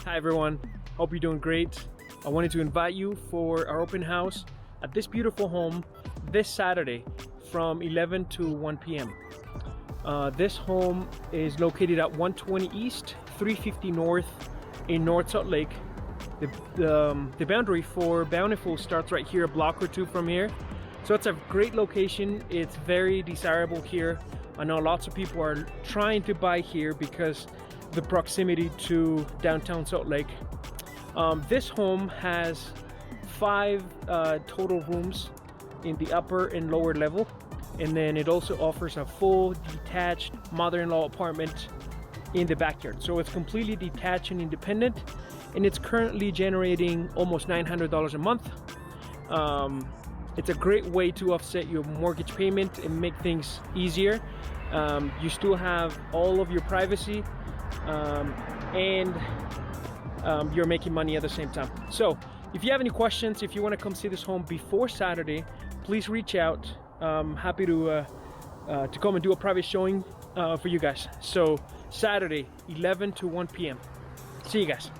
Hi everyone, hope you're doing great. I wanted to invite you for our open house at this beautiful home this Saturday from 11 to 1 p.m. This home is located at 120 East, 350 North in North Salt Lake. The boundary for Bountiful starts right here, a block or two from here. So it's a great location. It's very desirable here. I know lots of people are trying to buy here because the proximity to downtown Salt Lake. This home has 5 total rooms in the upper and lower level, and then it also offers a full detached mother-in-law apartment in the backyard. So it's completely detached and independent, and it's currently generating almost $900 a month. It's a great way to offset your mortgage payment and make things easier. You still have all of your privacy, and you're making money at the same time. So if you have any questions, if you want to come see this home before Saturday, please reach out. Happy to come and do a private showing for you guys. So Saturday 11 to 1 p.m. See you guys.